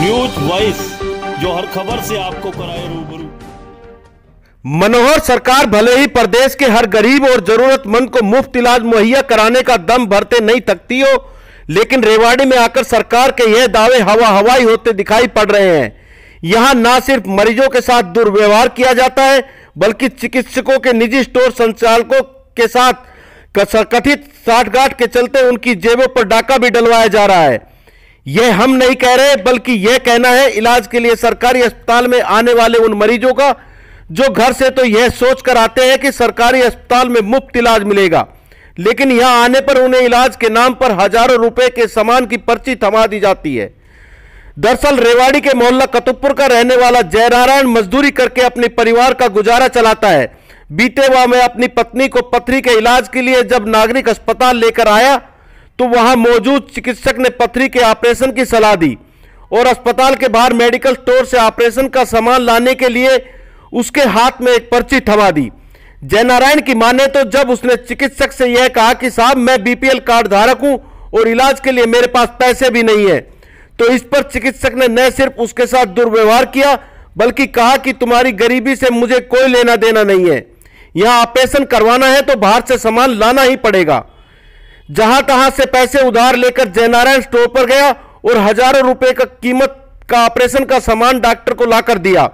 News voice, जो हर खबर से आपको कराए रूबरू। मनोहर सरकार भले ही प्रदेश के हर गरीब और जरूरतमंद को मुफ्त इलाज मुहैया कराने का दम भरते नहीं थकती हो, लेकिन रेवाड़ी में आकर सरकार के यह दावे हवा हवाई होते दिखाई पड़ रहे हैं। यहां ना सिर्फ मरीजों के साथ दुर्व्यवहार किया जाता है, बल्कि चिकित्सकों के निजी स्टोर संचालकों के साथ कथित साठगांठ के चलते उनकी जेबों पर डाका भी डलवाया जा रहा है। यह हम नहीं कह रहे, बल्कि यह कहना है इलाज के लिए सरकारी अस्पताल में आने वाले उन मरीजों का जो घर से तो यह सोचकर आते हैं कि सरकारी अस्पताल में मुफ्त इलाज मिलेगा, लेकिन यहां आने पर उन्हें इलाज के नाम पर हजारों रुपए के सामान की पर्ची थमा दी जाती है। दरअसल रेवाड़ी के मोहल्ला कतुबपुर का रहने वाला जयनारायण मजदूरी करके अपने परिवार का गुजारा चलाता है। बीते माह में अपनी पत्नी को पथरी के इलाज के लिए जब नागरिक अस्पताल लेकर आया तो वहां मौजूद चिकित्सक ने पथरी के ऑपरेशन की सलाह दी और अस्पताल के बाहर मेडिकल स्टोर से ऑपरेशन का सामान लाने के लिए उसके हाथ में एक पर्ची थमा दी। जयनारायण की माने तो जब उसने चिकित्सक से यह कहा कि साहब मैं बीपीएल कार्ड धारक हूं और इलाज के लिए मेरे पास पैसे भी नहीं है, तो इस पर चिकित्सक ने न सिर्फ उसके साथ दुर्व्यवहार किया, बल्कि कहा कि तुम्हारी गरीबी से मुझे कोई लेना देना नहीं है, यहां ऑपरेशन करवाना है तो बाहर से सामान लाना ही पड़ेगा। जहां तहां से पैसे उधार लेकर जयनारायण स्टोर पर गया और हजारों रुपए का कीमत का ऑपरेशन का सामान डॉक्टर को लाकर दिया,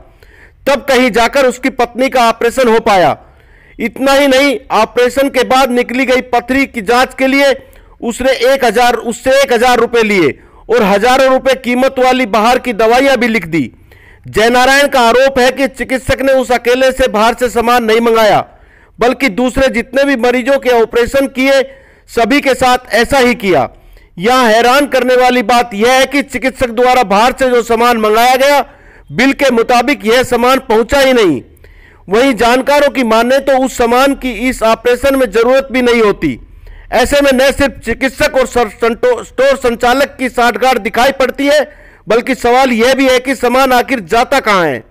तब कहीं जाकर उसकी पत्नी का ऑपरेशन हो पाया। इतना ही नहीं, ऑपरेशन के बाद निकली गई पथरी की जांच के लिए उससे 1000 रुपए लिए और हजारों रुपए कीमत वाली बाहर की दवाइयां भी लिख दी। जयनारायण का आरोप है कि चिकित्सक ने उस अकेले से बाहर से सामान नहीं मंगाया, बल्कि दूसरे जितने भी मरीजों के ऑपरेशन किए सभी के साथ ऐसा ही किया। यहां हैरान करने वाली बात यह है कि चिकित्सक द्वारा बाहर से जो सामान मंगाया गया बिल के मुताबिक यह सामान पहुंचा ही नहीं। वहीं जानकारों की माने तो उस सामान की इस ऑपरेशन में जरूरत भी नहीं होती। ऐसे में न सिर्फ चिकित्सक और स्टोर संचालक की साठगांठ दिखाई पड़ती है, बल्कि सवाल यह भी है कि सामान आखिर जाता कहां है।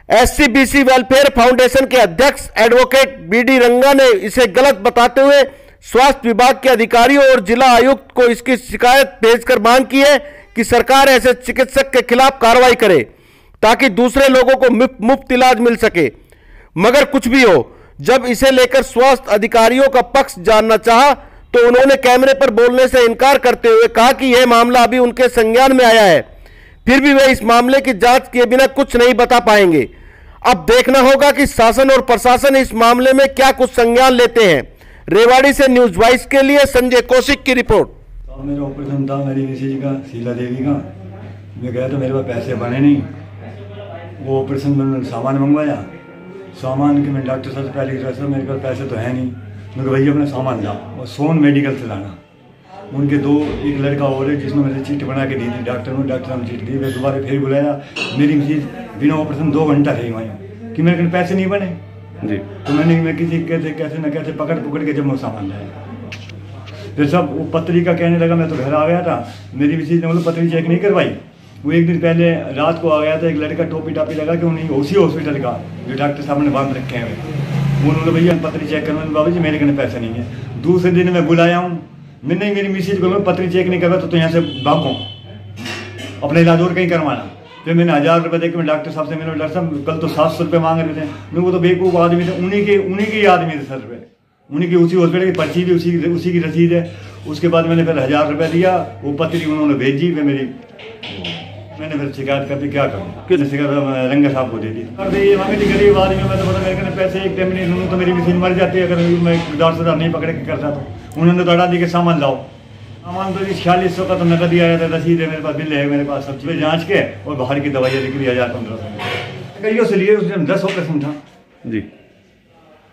एससीबीसी वेलफेयर फाउंडेशन के अध्यक्ष एडवोकेट बीडी रंगा ने इसे गलत बताते हुए स्वास्थ्य विभाग के अधिकारियों और जिला आयुक्त को इसकी शिकायत भेजकर मांग की है कि सरकार ऐसे चिकित्सक के खिलाफ कार्रवाई करे ताकि दूसरे लोगों को मुफ्त इलाज मिल सके। मगर कुछ भी हो, जब इसे लेकर स्वास्थ्य अधिकारियों का पक्ष जानना चाहा तो उन्होंने कैमरे पर बोलने से इनकार करते हुए कहा कि यह मामला अभी उनके संज्ञान में आया है, फिर भी वे इस मामले की जांच किए बिना कुछ नहीं बता पाएंगे। अब देखना होगा कि शासन और प्रशासन इस मामले में क्या कुछ संज्ञान लेते हैं। रेवाड़ी से न्यूज वॉइस के लिए संजय कौशिक की रिपोर्ट। मेरा ऑपरेशन था मेरी मिसेज का, शीला देवी का। मैं गया तो मेरे पास पैसे बने नहीं। वो ऑपरेशन में सामान मंगवाया, सामान के मैं डॉक्टर साहब से पहले कहा सर मेरे पास पैसे तो है नहीं। मैं भैया अपना सामान ला और सोन मेडिकल से लाना। उनके एक लड़का और है जिसने मेरे चिट्ठी बना के दी थी डॉक्टर ने चिट्ठी दी। मैं दोबारा फिर बुलाया, मेरी मिसेज बिना ऑपरेशन 2 घंटा रही वहीं कि मेरे पैसे नहीं बने जी। तो मैं किसी कैसे न कैसे पकड़ के जब मैं सामान लाया फिर सब वो पथरी का कहने लगा। मैं तो घर आ गया था, मेरी मिसेज ने मतलब पथरी चेक नहीं करवाई। वो एक दिन पहले रात को आ गया था, एक लड़का टोपी टापी लगा के उन्हीं उसी हॉस्पिटल का जो डॉक्टर साहब ने बांध रखे हैं। वो उन्होंने भैया पथरी चेक करवाने, बाबू जी मेरे कहने पैसे नहीं है। दूसरे दिन मैं बुलाया हूँ, मैं नहीं मेरी मिसेज को पथरी चेक नहीं करवा तो यहाँ से भागो अपना इलाज और कहीं करवाना। फिर मैंने 1000 रुपये देकर मैं डॉक्टर साहब से मैंने डॉक्टर साहब कल तो 700 रुपये मांग रहे थे। मैं वो तो बेवकूफ़ आदमी थे, उन्हीं के आदमी थे सर पे, उन्हीं की उसी हॉस्पिटल की पर्ची भी उसी की रसीद है। उसके बाद मैंने फिर 1000 रुपये दिया, वो पत्री उन्होंने भेजी। मैंने फिर शिकायत कर दी, क्या करूँ, किसने शिकायत रंगा साहब को दे दी। ये मांगे गरीब आदमी मैं तो मेरे कहने पैसे एक टाइम नहीं लूँ तो मेरी मशीन मर जाती है अगर मैं 10,000 नहीं पकड़ के करता तो। उन्होंने तो अड़ा दी कि सामान लाओ। सामान तो 4600 का तो नकद ही आया था, रसीद है मेरे पास, बिल है मेरे पास, सब चीज़ें जाँच के और बाहर की दवाइयाँ लिख ली 1000-1500 कईयों से लिए। उस टाइम 10 ऑपरेशन था जी,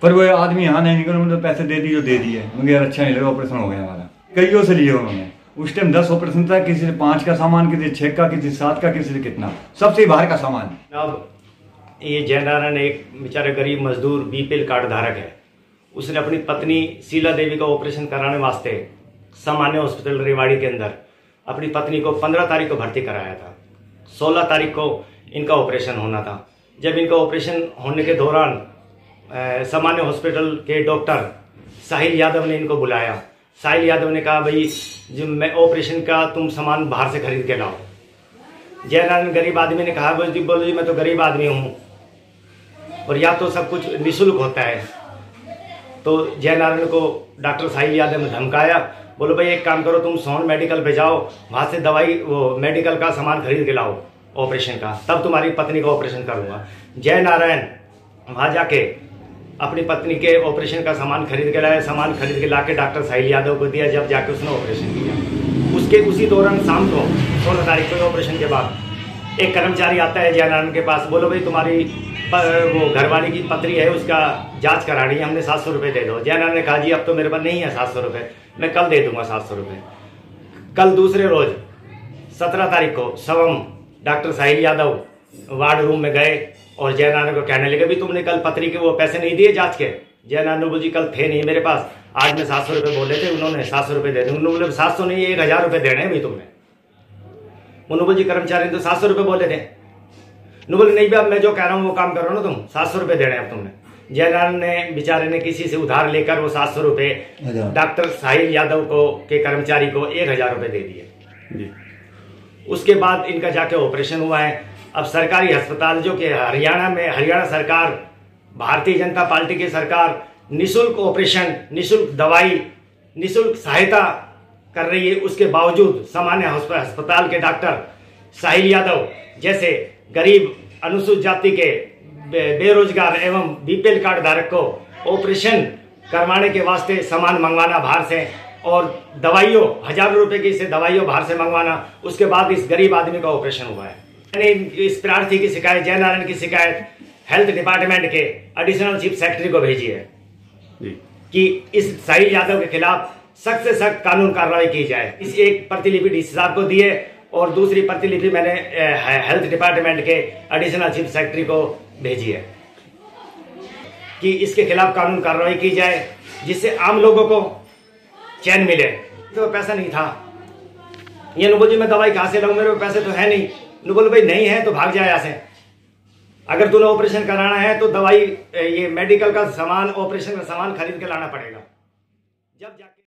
पर वो आदमी यहाँ नहीं निकल, उन्होंने पैसे दे दिए जो दे दिए। मुझे यार अच्छा नहीं लगा, ऑपरेशन हो गया हमारा। कईयों से लिए उन्होंने। उस टाइम 10 ऑपरेशन था, किसी से 5 का सामान, किसी से 6 का, किसी से 7 का, किसी से कितना, सबसे बाहर का सामान। अब ये जयनारायण एक बेचारे गरीब मजदूर बीपीएल कार्ड धारक है। उसने अपनी पत्नी शीला देवी का ऑपरेशन कराने वास्ते सामान्य हॉस्पिटल रेवाड़ी के अंदर अपनी पत्नी को 15 तारीख को भर्ती कराया था। 16 तारीख को इनका ऑपरेशन होना था। जब इनका ऑपरेशन होने के दौरान सामान्य हॉस्पिटल के डॉक्टर साहिल यादव ने इनको बुलाया। साहिल यादव ने कहा भाई जो मैं ऑपरेशन का तुम सामान बाहर से खरीद के लाओ। जयनारायण गरीब आदमी ने कहा, बोलो जी मैं तो गरीब आदमी हूँ और या तो सब कुछ निःशुल्क होता है। तो जयनारायण को डॉक्टर साहिल यादव ने धमकाया, बोलो भाई एक काम करो, तुम सोन मेडिकल पे जाओ, वहाँ से दवाई वो मेडिकल का सामान खरीद के लाओ ऑपरेशन का, तब तुम्हारी पत्नी का ऑपरेशन करूँगा। जयनारायण वहाँ जाके अपनी पत्नी के ऑपरेशन का सामान खरीद के लाया, सामान खरीद के लाके डॉक्टर साहिल यादव को दिया, जब जाके उसने ऑपरेशन किया। उसके उसी दौरान शाम को 16 तारीख को ऑपरेशन के बाद एक कर्मचारी आता है जयनारायण के पास, बोलो भाई तुम्हारी वो घरवाली की पथरी है, उसका जांच करानी है, हमने 700 रुपये दे दो। जयनारायण ने कहा जी अब तो मेरे पास नहीं है 700 रुपये, मैं कल दे दूंगा 700 रुपये। कल दूसरे रोज 17 तारीख को सवम डॉक्टर साहिल यादव वार्ड रूम में गए और जयनारायण को कहने लगे भी तुमने कल पथरी के वो पैसे नहीं दिए जांच के। जयनारायण बोले जी कल थे नहीं मेरे पास, आज मैं 700 रुपये बोले थे, उन्होंने 700 रुपये दे दूंगा। बोले 700 नहीं 1000 रुपये देने हैं भाई तुमने। उन्होंने बोले जी कर्मचारी ने तो 700 रुपये बोले थे। बोले नहीं भाई मैं जो कह रहा हूँ वो काम करो ना, तुम 700 रुपये देने हैं अब तुमने। जयनारायण ने बेचारे ने किसी से उधार लेकर वो 700 रुपये डॉक्टर साहिल यादव को के कर्मचारी को 1000 रुपये दे दिए। उसके बाद इनका जाके ऑपरेशन हुआ है। अब सरकारी अस्पताल जो कि हरियाणा में, हरियाणा सरकार, भारतीय जनता पार्टी की सरकार निःशुल्क ऑपरेशन, निःशुल्क दवाई, निःशुल्क सहायता कर रही है, उसके बावजूद सामान्य अस्पताल के डॉक्टर साहिल यादव जैसे गरीब अनुसूचित जाति के बेरोजगार एवं बीपीएल कार्ड धारक को ऑपरेशन करवाने के वास्ते सामान मंगवाना बाहर से और दवाइयों हजारों रुपए की से दवाइयों बाहर से मंगवाना, उसके बाद इस गरीब आदमी का ऑपरेशन हुआ है। मैंने इस प्रार्थी की शिकायत, जयनारायण की शिकायत हेल्थ डिपार्टमेंट के एडिशनल चीफ सेक्रेटरी को भेजी है कि इस साहिल यादव के खिलाफ सख्त से सख्त कानून कार्रवाई की जाए। इस एक प्रतिलिपि डीसी साहब को दिए और दूसरी प्रतिलिपि मैंने हेल्थ डिपार्टमेंट के एडिशनल चीफ सेक्रेटरी को भेजी है कि इसके खिलाफ कानून कार्रवाई की जाए, जिससे आम लोगों को चैन मिले। तो पैसा नहीं था, ये नु बोली मैं दवाई कहाँ से लाऊं, मेरे पास पैसे तो है नहीं। नु बोले भाई नहीं है तो भाग जाए यहाँ से, अगर तूने ऑपरेशन कराना है तो दवाई ये मेडिकल का सामान, ऑपरेशन का सामान खरीद के लाना पड़ेगा। जब जाके